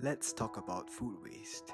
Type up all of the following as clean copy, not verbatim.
Let's talk about food waste.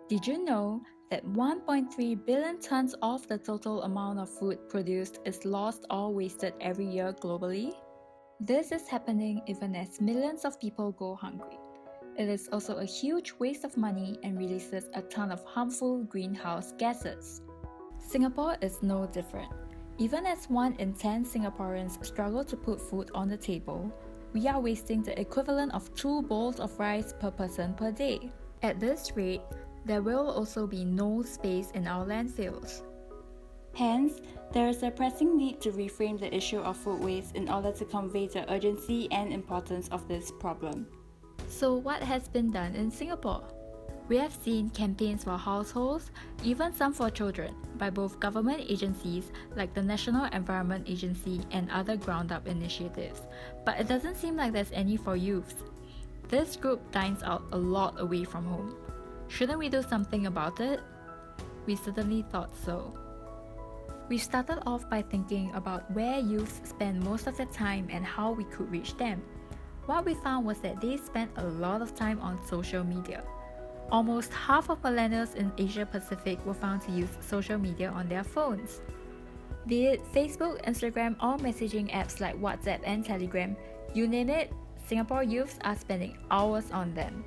Did you know that 1.3 billion tons of the total amount of food produced is lost or wasted every year globally? This is happening even as millions of people go hungry. It is also a huge waste of money and releases a ton of harmful greenhouse gases. Singapore is no different. Even as 1 in 10 Singaporeans struggle to put food on the table, we are wasting the equivalent of 2 bowls of rice per person per day. At this rate, there will also be no space in our landfills. Hence, there is a pressing need to reframe the issue of food waste in order to convey the urgency and importance of this problem. So, what has been done in Singapore? We have seen campaigns for households, even some for children, by both government agencies like the National Environment Agency and other ground-up initiatives, but it doesn't seem like there's any for youths. This group dines out a lot away from home. Shouldn't we do something about it? We certainly thought so. We started off by thinking about where youths spend most of their time and how we could reach them. What we found was that they spend a lot of time on social media. Almost half of millennials in Asia Pacific were found to use social media on their phones. Be it Facebook, Instagram, or messaging apps like WhatsApp and Telegram, you name it, Singapore youths are spending hours on them.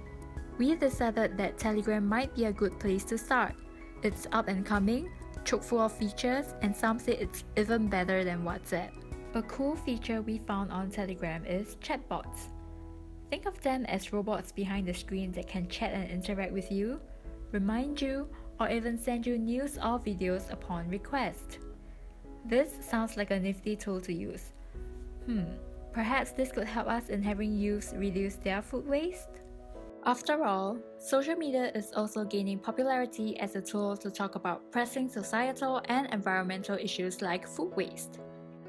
We decided that Telegram might be a good place to start. It's up and coming, chock full of features, and some say it's even better than WhatsApp. A cool feature we found on Telegram is chatbots. Think of them as robots behind the screen that can chat and interact with you, remind you, or even send you news or videos upon request. This sounds like a nifty tool to use. Perhaps this could help us in having youths reduce their food waste? After all, social media is also gaining popularity as a tool to talk about pressing societal and environmental issues like food waste.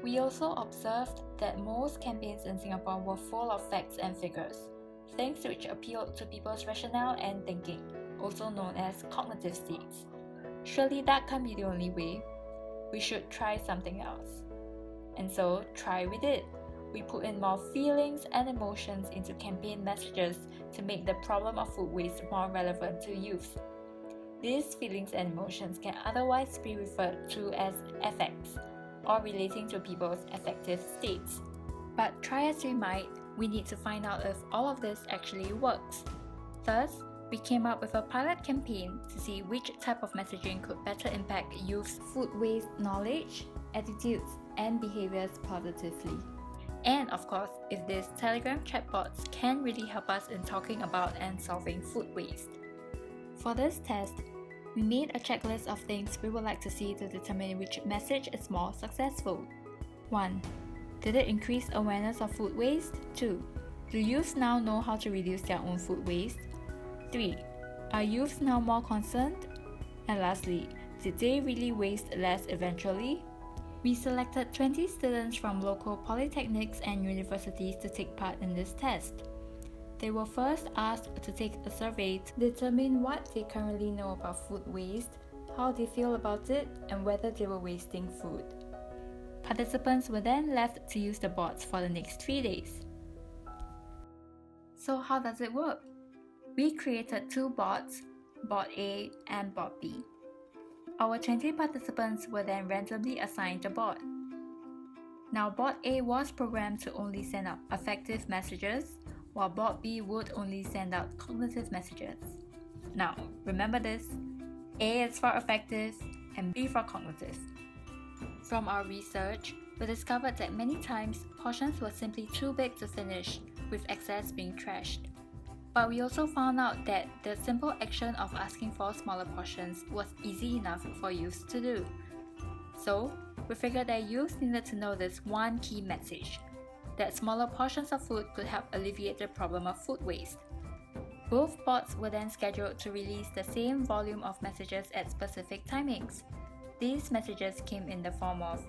We also observed that most campaigns in Singapore were full of facts and figures, things which appealed to people's rationale and thinking, also known as cognitive states. Surely that can't be the only way. We should try something else. And so, try we did. We put in more feelings and emotions into campaign messages to make the problem of food waste more relevant to youth. These feelings and emotions can otherwise be referred to as affects, or relating to people's affective states. But try as we might, we need to find out if all of this actually works. Thus, we came up with a pilot campaign to see which type of messaging could better impact youth's food waste knowledge, attitudes, and behaviors positively. And of course, if these Telegram chatbots can really help us in talking about and solving food waste. For this test, we made a checklist of things we would like to see to determine which message is more successful. 1. Did it increase awareness of food waste? 2. Do youths now know how to reduce their own food waste? 3. Are youths now more concerned? And lastly, did they really waste less eventually? We selected 20 students from local polytechnics and universities to take part in this test. They were first asked to take a survey to determine what they currently know about food waste, how they feel about it, and whether they were wasting food. Participants were then left to use the bots for the next 3 days. So how does it work? We created 2 bots, bot A and bot B. Our 20 participants were then randomly assigned a bot. Now bot A was programmed to only send out affective messages, while bot B would only send out cognitive messages. Now, remember this, A is for affective and B for cognitive. From our research, we discovered that many times portions were simply too big to finish, with excess being trashed. But we also found out that the simple action of asking for smaller portions was easy enough for youths to do. So, we figured that youths needed to know this one key message, that smaller portions of food could help alleviate the problem of food waste. Both bots were then scheduled to release the same volume of messages at specific timings. These messages came in the form of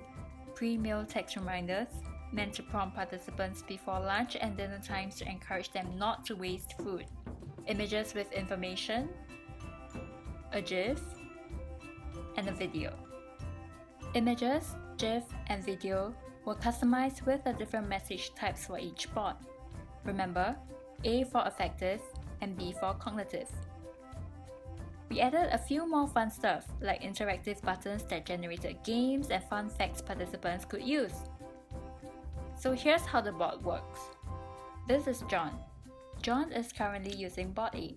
pre-meal text reminders, meant to prompt participants before lunch and dinner times to encourage them not to waste food, images with information, a GIF, and a video. Images, GIF, and video were customized with the different message types for each bot. Remember, A for effective, and B for cognitive. We added a few more fun stuff, like interactive buttons that generated games and fun facts participants could use. So here's how the bot works. This is John. John is currently using bot A.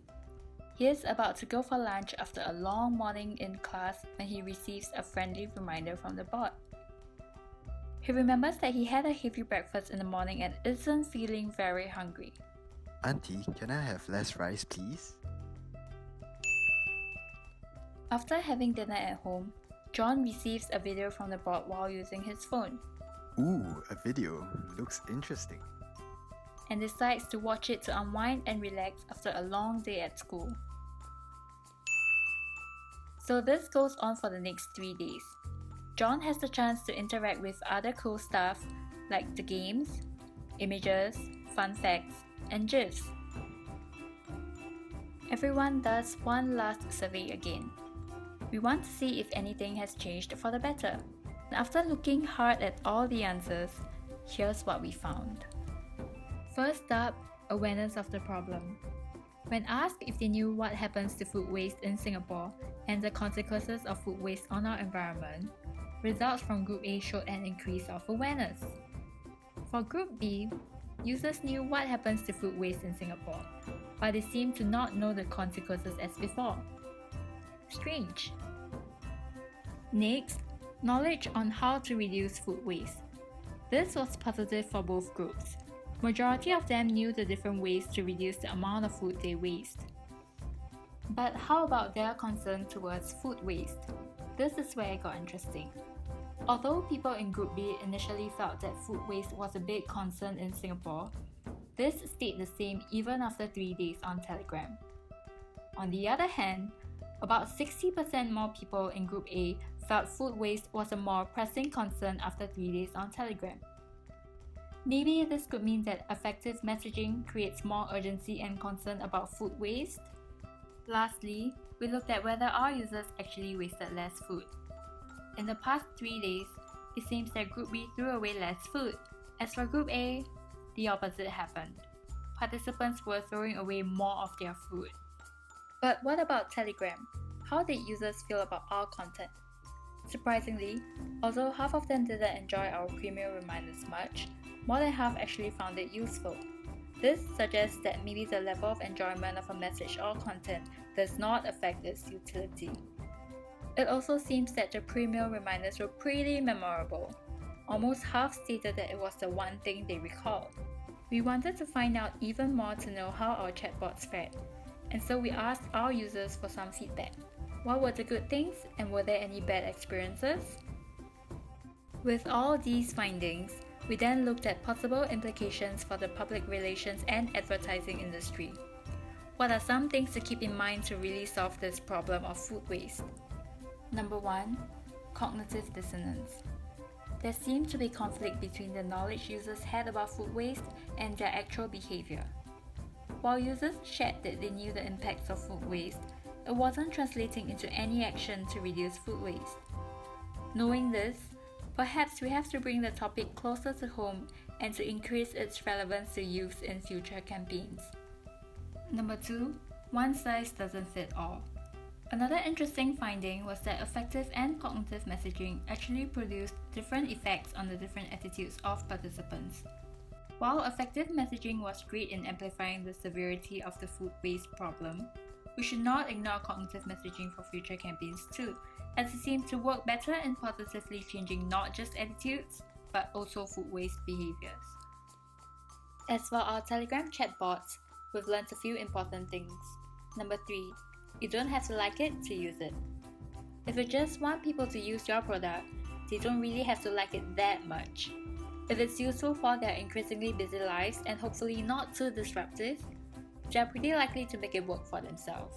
He is about to go for lunch after a long morning in class when he receives a friendly reminder from the bot. He remembers that he had a heavy breakfast in the morning and isn't feeling very hungry. Auntie, can I have less rice, please? After having dinner at home, John receives a video from the bot while using his phone Ooh, a video. Looks interesting. and decides to watch it to unwind and relax after a long day at school. So this goes on for the next 3 days. John has the chance to interact with other cool stuff like the games, images, fun facts, and GIFs. Everyone does one last survey again. We want to see if anything has changed for the better. And after looking hard at all the answers, here's what we found. First up, awareness of the problem. When asked if they knew what happens to food waste in Singapore and the consequences of food waste on our environment, results from Group A showed an increase of awareness. For Group B, users knew what happens to food waste in Singapore, but they seemed to not know the consequences as before. Strange. Next, knowledge on how to reduce food waste. This was positive for both groups. Majority of them knew the different ways to reduce the amount of food they waste. But how about their concern towards food waste? This is where it got interesting. Although people in Group B initially felt that food waste was a big concern in Singapore, this stayed the same even after 3 days on Telegram. On the other hand, about 60% more people in Group A felt food waste was a more pressing concern after 3 days on Telegram. Maybe this could mean that effective messaging creates more urgency and concern about food waste. Lastly, we looked at whether our users actually wasted less food. In the past 3 days, it seems that Group B threw away less food. As for Group A, the opposite happened. Participants were throwing away more of their food. But what about Telegram? How did users feel about our content? Surprisingly, although half of them didn't enjoy our premium reminders much, more than half actually found it useful. This suggests that maybe the level of enjoyment of a message or content does not affect its utility. It also seems that the premium reminders were pretty memorable. Almost half stated that it was the one thing they recalled. We wanted to find out even more to know how our chatbots fared, and so we asked our users for some feedback. What were the good things and were there any bad experiences? With all these findings, we then looked at possible implications for the public relations and advertising industry. What are some things to keep in mind to really solve this problem of food waste? Number 1. Cognitive dissonance. There seemed to be conflict between the knowledge users had about food waste and their actual behavior. While users shared that they knew the impacts of food waste, it wasn't translating into any action to reduce food waste. Knowing this, perhaps we have to bring the topic closer to home and to increase its relevance to youth in future campaigns. Number 2. One size doesn't fit all. Another interesting finding was that effective and cognitive messaging actually produced different effects on the different attitudes of participants. While effective messaging was great in amplifying the severity of the food waste problem, we should not ignore cognitive messaging for future campaigns too, as it seems to work better in positively changing not just attitudes, but also food waste behaviors. As for our Telegram chatbots, we've learned a few important things. Number 3. You don't have to like it to use it. If you just want people to use your product, they don't really have to like it that much. If it's useful for their increasingly busy lives and hopefully not too disruptive, they are pretty likely to make it work for themselves.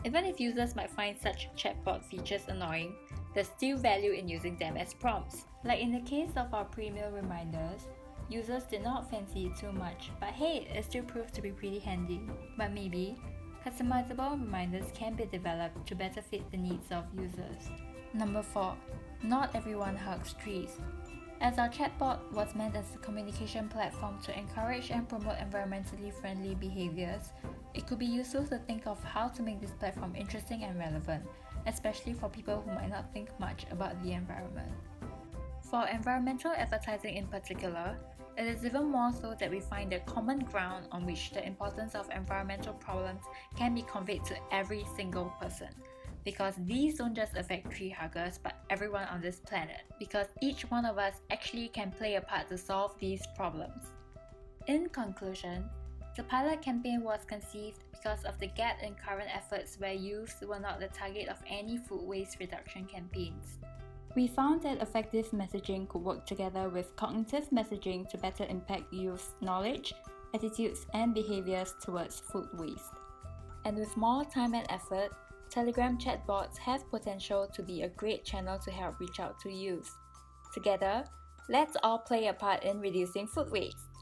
Even if users might find such chatbot features annoying, there's still value in using them as prompts. Like in the case of our premium reminders, users did not fancy it too much, but hey, it still proved to be pretty handy. But maybe, customizable reminders can be developed to better fit the needs of users. Number 4. Not everyone hugs trees. As our chatbot was meant as a communication platform to encourage and promote environmentally friendly behaviors, It could be useful to think of how to make this platform interesting and relevant, especially for people who might not think much about the environment. For environmental advertising in particular, it is even more so that we find a common ground on which the importance of environmental problems can be conveyed to every single person. Because these don't just affect tree huggers but everyone on this planet, because each one of us actually can play a part to solve these problems. In conclusion, the pilot campaign was conceived because of the gap in current efforts where youths were not the target of any food waste reduction campaigns. We found that effective messaging could work together with cognitive messaging to better impact youth's knowledge, attitudes, and behaviors towards food waste. And with more time and effort, Telegram chatbots have potential to be a great channel to help reach out to youth. Together, let's all play a part in reducing food waste.